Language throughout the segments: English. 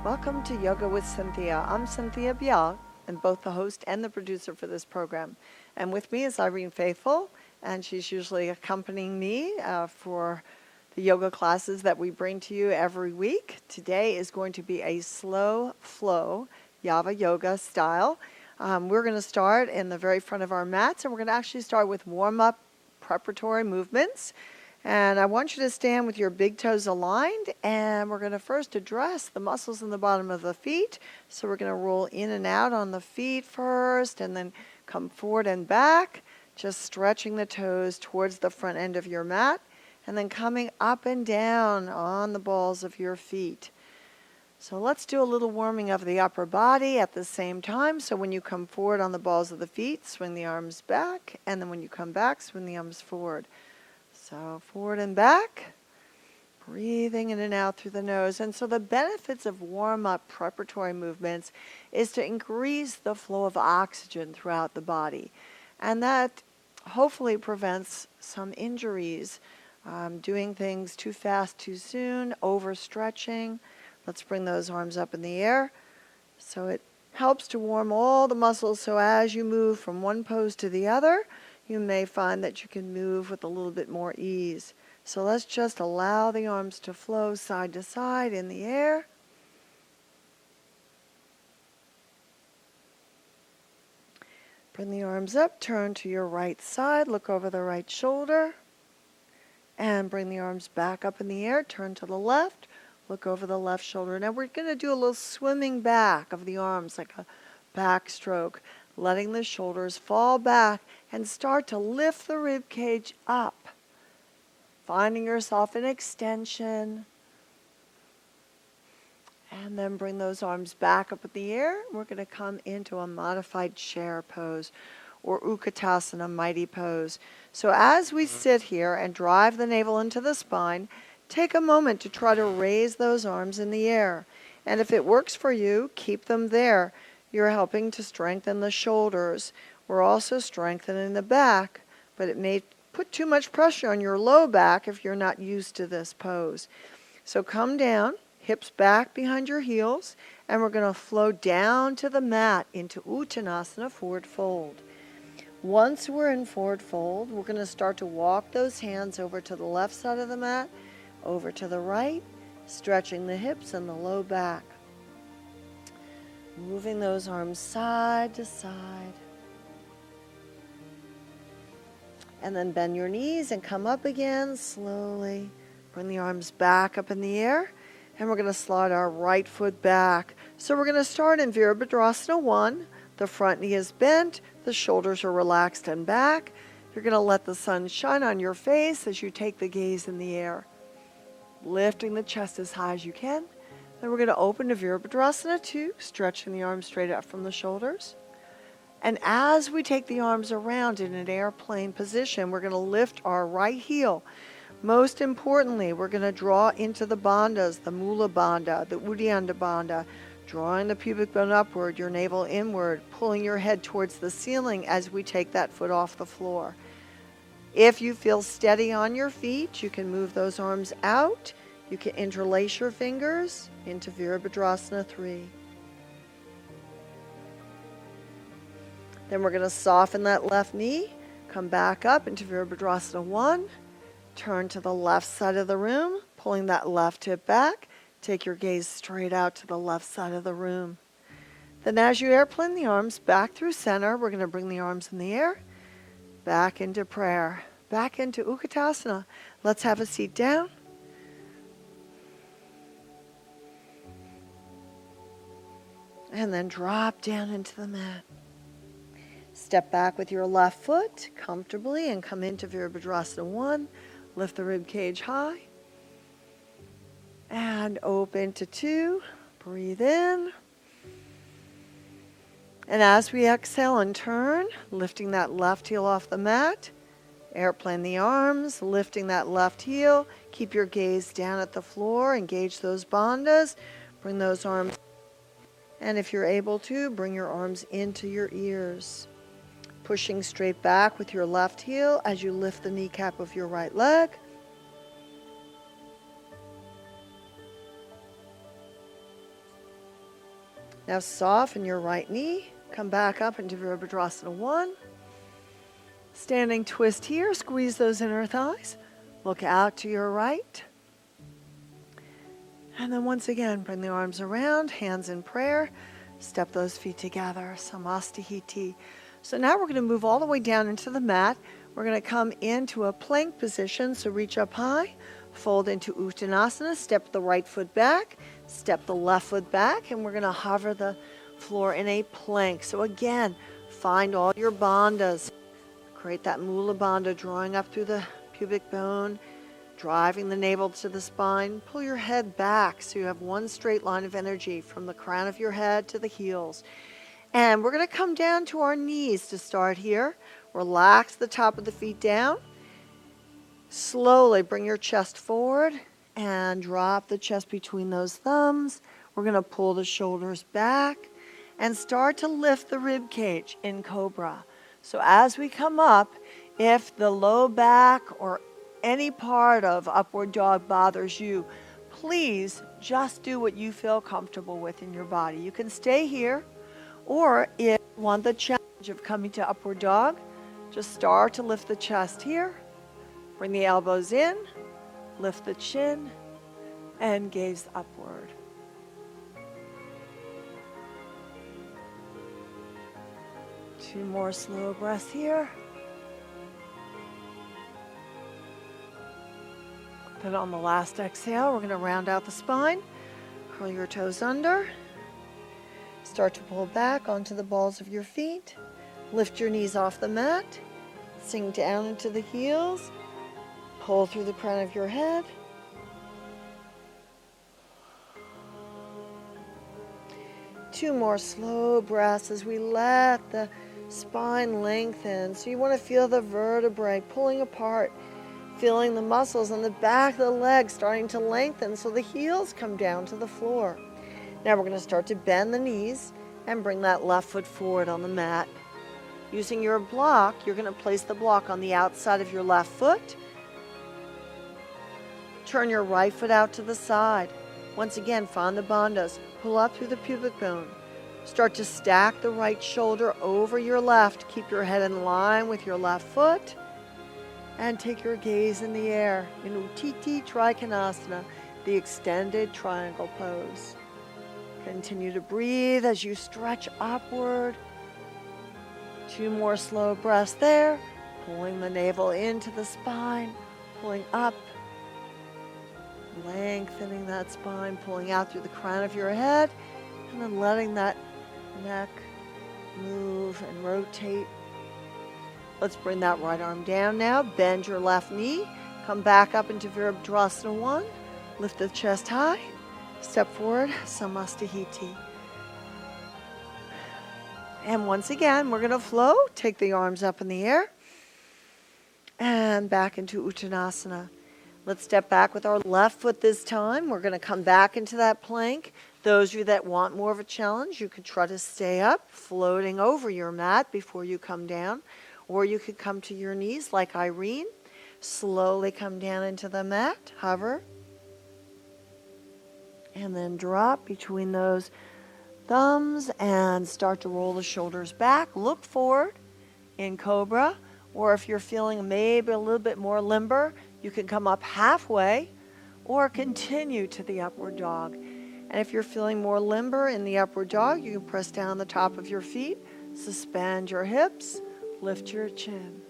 Welcome to Yoga with Cynthia. I'm Cynthia Bial, and both the host and the producer for this program. And with me is Irene Faithful, and she's usually accompanying me for the yoga classes that we bring to you every week. Today is going to be a slow flow Yava Yoga style. We're going to start in the very front of our mats, and we're going to actually start with warm-up preparatory movements. And I want you to stand with your big toes aligned, and we're going to first address the muscles in the bottom of the feet. So we're going to roll in and out on the feet first, and then come forward and back, just stretching the toes towards the front end of your mat, and then coming up and down on the balls of your feet. So let's do a little warming of the upper body at the same time. So when you come forward on the balls of the feet, swing the arms back, and then when you come back, swing the arms forward. So forward and back, breathing in and out through the nose. And so the benefits of warm-up preparatory movements is to increase the flow of oxygen throughout the body. And that hopefully prevents some injuries, doing things too fast, too soon, overstretching. Let's bring those arms up in the air. So it helps to warm all the muscles, so as you move from one pose to the other, you may find that you can move with a little bit more ease. So let's just allow the arms to flow side to side in the air. Bring the arms up, turn to your right side, look over the right shoulder, and bring the arms back up in the air, turn to the left, look over the left shoulder. Now we're going to do a little swimming back of the arms, like a backstroke, letting the shoulders fall back and start to lift the rib cage up, finding yourself in extension. And then bring those arms back up in the air. We're going to come into a modified chair pose, or Utkatasana, mighty pose. So as we sit here and drive the navel into the spine, take a moment to try to raise those arms in the air. And if it works for you, keep them there. You're helping to strengthen the shoulders. We're also strengthening the back, but it may put too much pressure on your low back if you're not used to this pose. So come down, hips back behind your heels, and we're going to flow down to the mat into Uttanasana, forward fold. Once we're in forward fold, we're going to start to walk those hands over to the left side of the mat, over to the right, stretching the hips and the low back. Moving those arms side to side. And then bend your knees and come up again slowly. Bring the arms back up in the air. And we're going to slide our right foot back. So we're going to start in Virabhadrasana 1. The front knee is bent. The shoulders are relaxed and back. You're going to let the sun shine on your face as you take the gaze in the air. Lifting the chest as high as you can. Then we're going to open to Virabhadrasana 2, stretching the arms straight up from the shoulders. And as we take the arms around in an airplane position, we're going to lift our right heel. Most importantly, we're going to draw into the bandhas, the Mula Bandha, the Uddiyana Bandha, drawing the pubic bone upward, your navel inward, pulling your head towards the ceiling as we take that foot off the floor. If you feel steady on your feet, you can move those arms out. You can interlace your fingers into Virabhadrasana 3. Then we're going to soften that left knee, come back up into Virabhadrasana 1, turn to the left side of the room, pulling that left hip back, take your gaze straight out to the left side of the room. Then as you airplane the arms back through center, we're going to bring the arms in the air, back into prayer, back into Utkatasana. Let's have a seat down. And then drop down into the mat. Step back with your left foot comfortably and come into Virabhadrasana 1. Lift the rib cage high. And open to 2. Breathe in. And as we exhale and turn, lifting that left heel off the mat, airplane the arms, lifting that left heel. Keep your gaze down at the floor. Engage those bandhas. Bring those arms. And if you're able to, bring your arms into your ears. Pushing straight back with your left heel as you lift the kneecap of your right leg. Now soften your right knee. Come back up into Virabhadrasana 1. Standing twist here. Squeeze those inner thighs. Look out to your right. And then once again, bring the arms around, hands in prayer. Step those feet together. Samastahiti. So now we're going to move all the way down into the mat. We're going to come into a plank position. So reach up high. Fold into Uttanasana. Step the right foot back. Step the left foot back. And we're going to hover the floor in a plank. So again, find all your bandhas. Create that Mula Bandha, drawing up through the pubic bone, driving the navel to the spine. Pull your head back so you have one straight line of energy from the crown of your head to the heels. And we're going to come down to our knees to start here. Relax the top of the feet down. Slowly bring your chest forward and drop the chest between those thumbs. We're going to pull the shoulders back and start to lift the rib cage in cobra. So as we come up, if the low back or any part of upward dog bothers you, please just do what you feel comfortable with in your body. You can stay here, or if you want the challenge of coming to upward dog, just start to lift the chest here. Bring the elbows in, lift the chin, and gaze upward. Two more slow breaths here. Then on the last exhale, we're going to round out the spine. Curl your toes under. Start to pull back onto the balls of your feet. Lift your knees off the mat. Sink down into the heels. Pull through the crown of your head. Two more slow breaths as we let the spine lengthen. So you want to feel the vertebrae pulling apart, feeling the muscles on the back of the legs starting to lengthen so the heels come down to the floor. Now we're going to start to bend the knees and bring that left foot forward on the mat. Using your block, you're going to place the block on the outside of your left foot. Turn your right foot out to the side. Once again, find the bandhas. Pull up through the pubic bone. Start to stack the right shoulder over your left. Keep your head in line with your left foot. And take your gaze in the air in Uttiti Trikonasana, the extended triangle pose. Continue to breathe as you stretch upward. Two more slow breaths there. Pulling the navel into the spine, pulling up. Lengthening that spine, pulling out through the crown of your head, and then letting that neck move and rotate. Let's bring that right arm down now. Bend your left knee. Come back up into Virabhadrasana 1. Lift the chest high. Step forward, Samastahiti. And once again, we're going to flow. Take the arms up in the air. And back into Uttanasana. Let's step back with our left foot this time. We're going to come back into that plank. Those of you that want more of a challenge, you could try to stay up, floating over your mat before you come down. Or you could come to your knees like Irene. Slowly come down into the mat, hover. And then drop between those thumbs and start to roll the shoulders back. Look forward in Cobra. Or if you're feeling maybe a little bit more limber, you can come up halfway or continue to the upward dog. And if you're feeling more limber in the upward dog, you can press down the top of your feet, suspend your hips, lift your chin.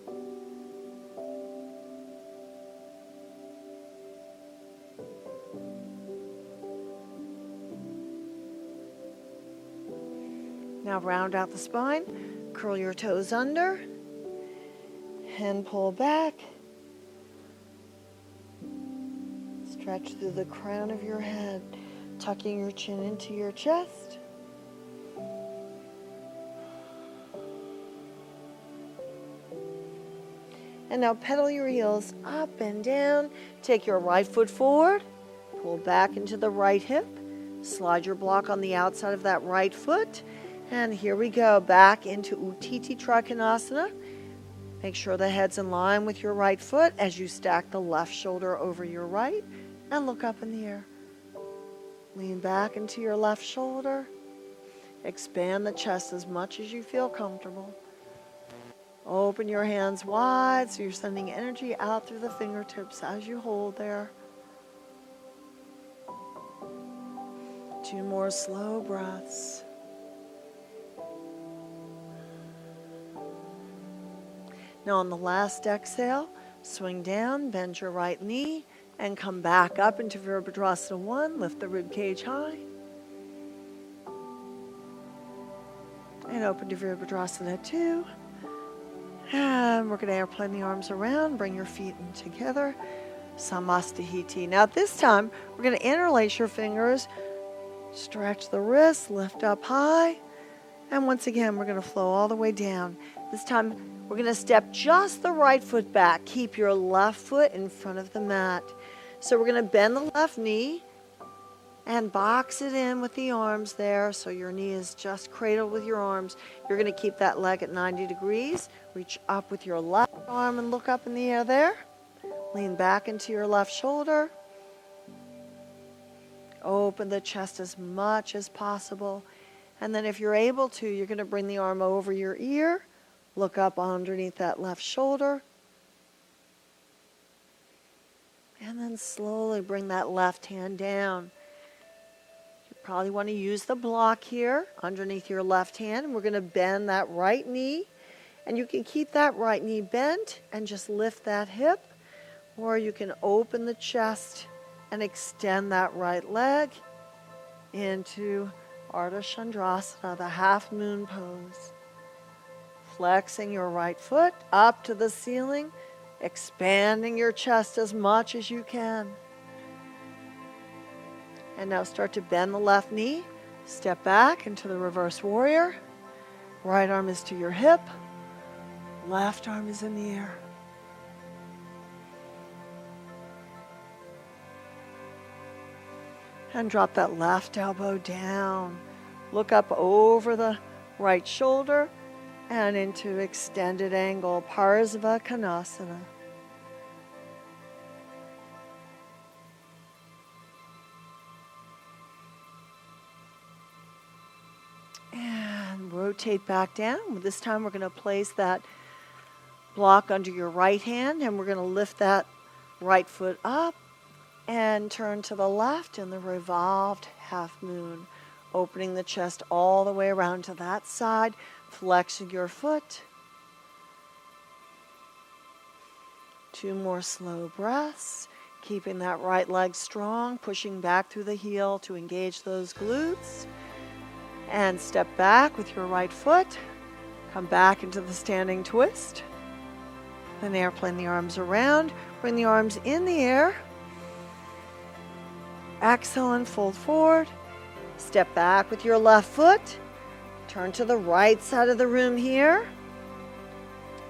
Now round out the spine, curl your toes under, and pull back. Stretch through the crown of your head, tucking your chin into your chest. And now pedal your heels up and down. Take your right foot forward, pull back into the right hip, slide your block on the outside of that right foot, and here we go, back into Uttiti Trikonasana. Make sure the head's in line with your right foot as you stack the left shoulder over your right, and look up in the air. Lean back into your left shoulder. Expand the chest as much as you feel comfortable. Open your hands wide so you're sending energy out through the fingertips as you hold there. 2 more slow breaths. Now on the last exhale, swing down, bend your right knee, and come back up into Virabhadrasana 1. Lift the rib cage high. And open to Virabhadrasana 2. And we're going to airplane the arms around. Bring your feet in together. Samastahiti. Now this time, we're going to interlace your fingers. Stretch the wrists, lift up high. And once again, we're going to flow all the way down. This time, we're going to step just the right foot back. Keep your left foot in front of the mat. So we're going to bend the left knee and box it in with the arms there. So your knee is just cradled with your arms. You're going to keep that leg at 90 degrees. Reach up with your left arm and look up in the air there. Lean back into your left shoulder. Open the chest as much as possible. And then if you're able to, you're going to bring the arm over your ear. Look up underneath that left shoulder. And then slowly bring that left hand down. You probably want to use the block here underneath your left hand. And we're going to bend that right knee. And you can keep that right knee bent and just lift that hip. Or you can open the chest and extend that right leg into Ardha Chandrasana, the half moon pose. Flexing your right foot up to the ceiling, expanding your chest as much as you can. And now start to bend the left knee, step back into the reverse warrior. Right arm is to your hip, left arm is in the air. And drop that left elbow down. Look up over the right shoulder and into extended angle, Parsva Konasana. And rotate back down. This time we're going to place that block under your right hand and we're going to lift that right foot up and turn to the left in the revolved half moon. Opening the chest all the way around to that side, flexing your foot. 2 more slow breaths, keeping that right leg strong, pushing back through the heel to engage those glutes. And step back with your right foot, come back into the standing twist. Then airplane the arms around, bring the arms in the air. Exhale and fold forward. Step back with your left foot. Turn to the right side of the room here.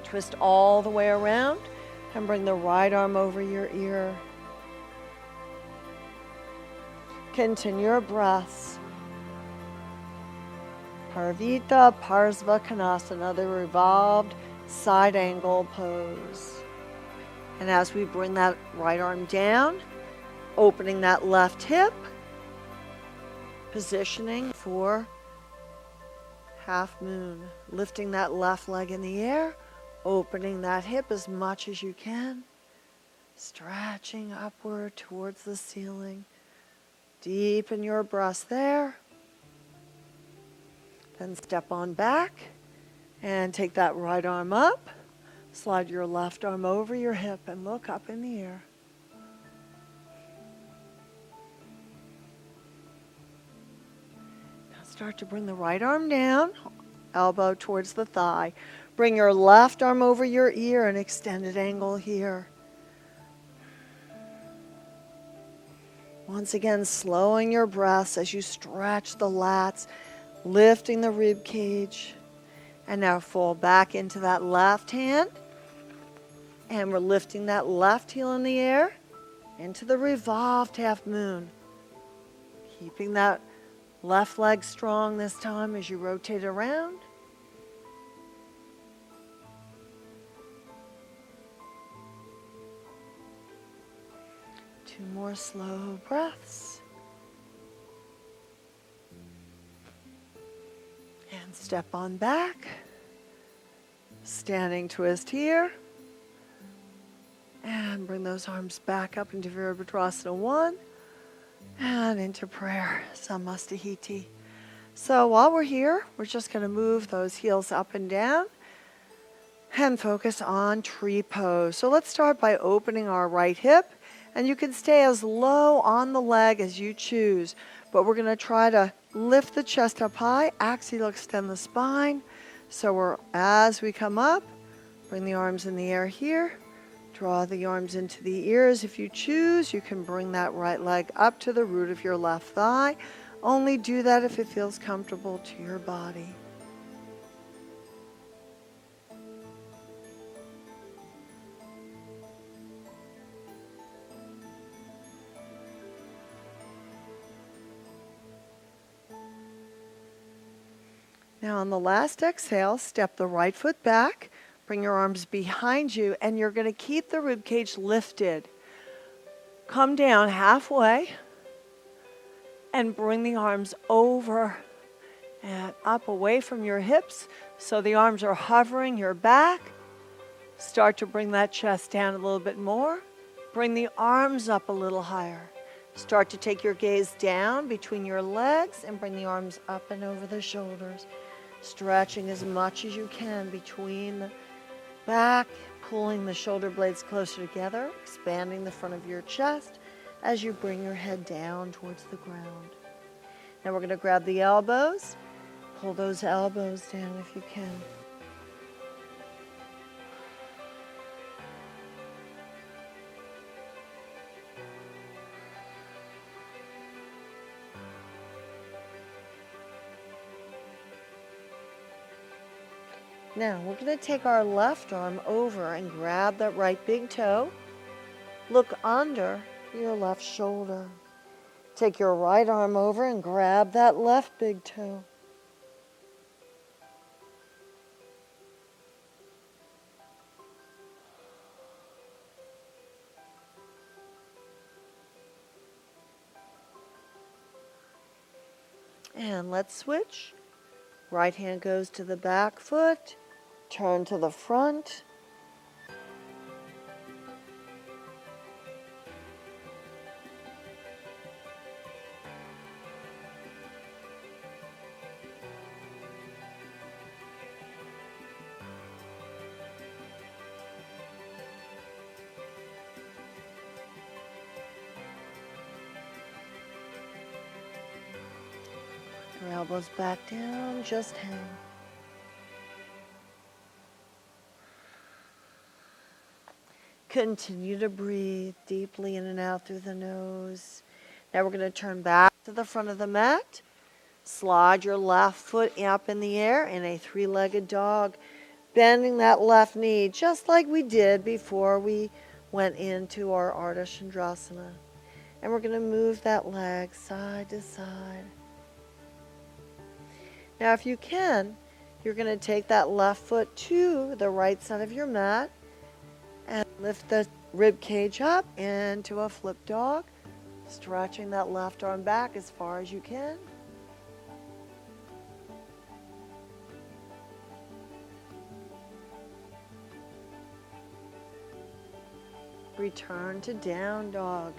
Twist all the way around and bring the right arm over your ear. Continue your breaths. Parvita Parsva Konasana, the revolved side angle pose. And as we bring that right arm down, opening that left hip, positioning for half moon. Lifting that left leg in the air, opening that hip as much as you can, stretching upward towards the ceiling. Deepen your breath there. Then step on back and take that right arm up. Slide your left arm over your hip and look up in the air. Start to bring the right arm down, elbow towards the thigh. Bring your left arm over your ear, an extended angle here. Once again, slowing your breaths as you stretch the lats, lifting the rib cage. And now fold back into that left hand. And we're lifting that left heel in the air into the revolved half moon. Keeping that left leg strong this time as you rotate around. Two more slow breaths. And step on back. Standing twist here. And bring those arms back up into Virabhadrasana 1. And into prayer, Samastahiti. So while we're here, we're just going to move those heels up and down and focus on tree pose. So let's start by opening our right hip, and you can stay as low on the leg as you choose, but we're going to try to lift the chest up high, axial extend the spine. So as we come up, bring the arms in the air here. Draw the arms into the ears. If you choose, you can bring that right leg up to the root of your left thigh. Only do that if it feels comfortable to your body. Now on the last exhale, step the right foot back. Bring your arms behind you, and you're going to keep the rib cage lifted. Come down halfway and bring the arms over and up away from your hips so the arms are hovering your back. Start to bring that chest down a little bit more. Bring the arms up a little higher. Start to take your gaze down between your legs and bring the arms up and over the shoulders. Stretching as much as you can between the back, pulling the shoulder blades closer together, expanding the front of your chest as you bring your head down towards the ground. Now we're going to grab the elbows, pull those elbows down if you can. Now, we're going to take our left arm over and grab that right big toe. Look under your left shoulder. Take your right arm over and grab that left big toe. And let's switch. Right hand goes to the back foot. Turn to the front. Your elbows back down, just hang. Continue to breathe deeply in and out through the nose. Now we're going to turn back to the front of the mat. Slide your left foot up in the air in a three-legged dog, bending that left knee just like we did before we went into our Ardha Chandrasana. And we're going to move that leg side to side. Now if you can, you're going to take that left foot to the right side of your mat and lift the rib cage up into a flip dog, stretching that left arm back as far as you can. Return to down dog.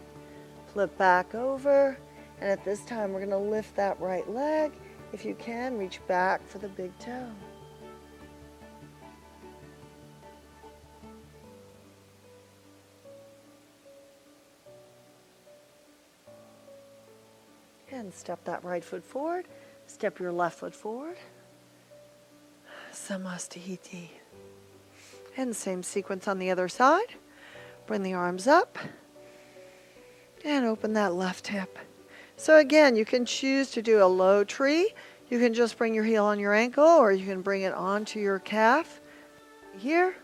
Flip back over, and at this time we're going to lift that right leg. If you can, reach back for the big toe. And step that right foot forward. Step your left foot forward. Samastahiti. And same sequence on the other side. Bring the arms up. And open that left hip. So again, you can choose to do a low tree. You can just bring your heel on your ankle, or you can bring it onto your calf. Here.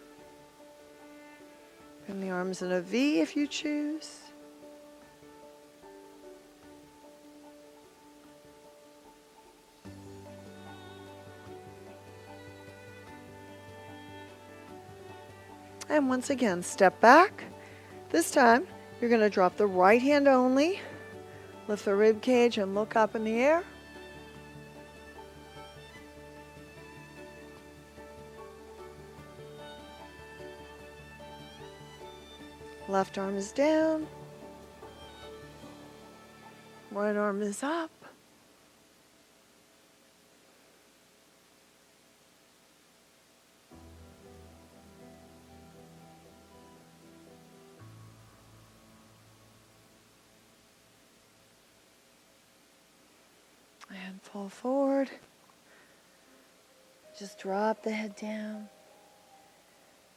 Bring the arms in a V if you choose. And once again, step back. This time, you're going to drop the right hand only. Lift the rib cage and look up in the air. Left arm is down. Right arm is up. And fall forward. Just drop the head down.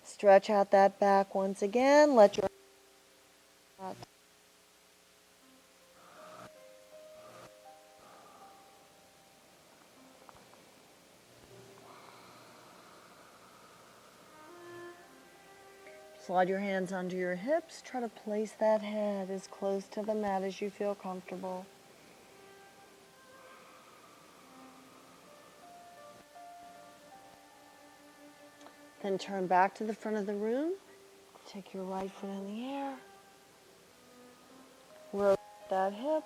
Stretch out that back once again. Let your slide your hands under your hips. Try to place that head as close to the mat as you feel comfortable. Then turn back to the front of the room. Take your right foot in the air. Rotate that hip.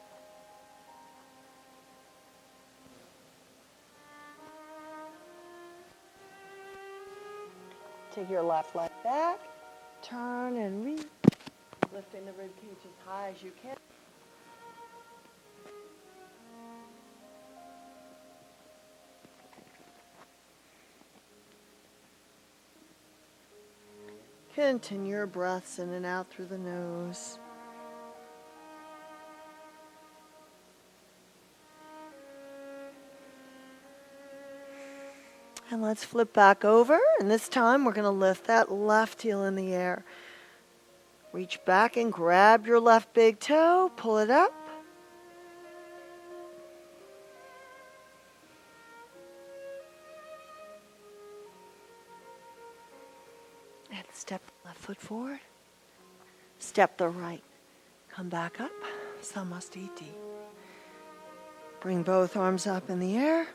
Take your left leg back. Turn and reach. Lifting the rib cage as high as you can. Continue your breaths in and out through the nose. And let's flip back over. And this time we're going to lift that left heel in the air. Reach back and grab your left big toe. Pull it up. And step the left foot forward. Step the right. Come back up. Samastiti. Bring both arms up in the air.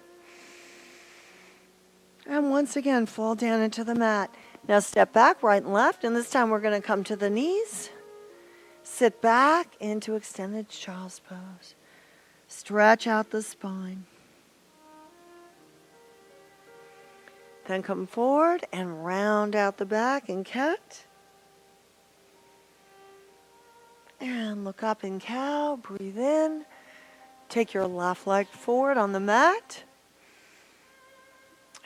And once again, fall down into the mat. Now step back, right and left, and this time we're going to come to the knees. Sit back into extended child's pose. Stretch out the spine. Then come forward and round out the back and cat. And look up in cow, breathe in. Take your left leg forward on the mat.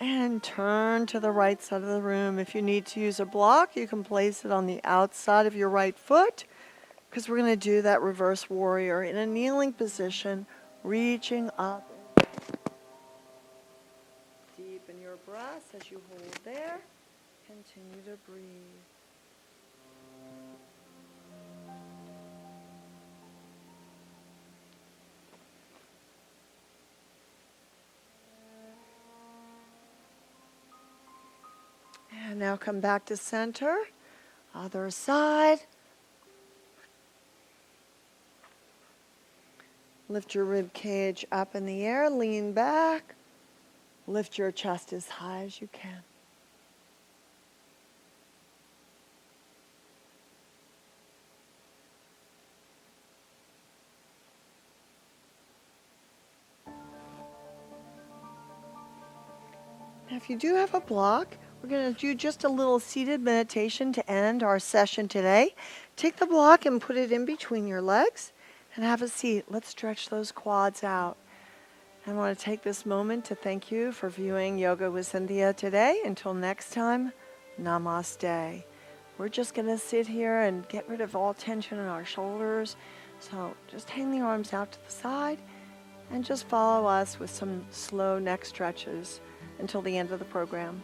And turn to the right side of the room. If you need to use a block, you can place it on the outside of your right foot, because we're going to do that reverse warrior in a kneeling position, reaching up. Deepen your breath as you hold there. Continue to breathe. And now come back to center. Other side. Lift your rib cage up in the air. Lean back. Lift your chest as high as you can. Now, if you do have a block, we're going to do just a little seated meditation to end our session today. Take the block and put it in between your legs and have a seat. Let's stretch those quads out. I want to take this moment to thank you for viewing Yoga with Cynthia today. Until next time, namaste. We're just going to sit here and get rid of all tension in our shoulders. So just hang the arms out to the side and just follow us with some slow neck stretches until the end of the program.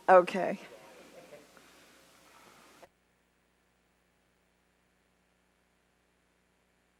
Okay.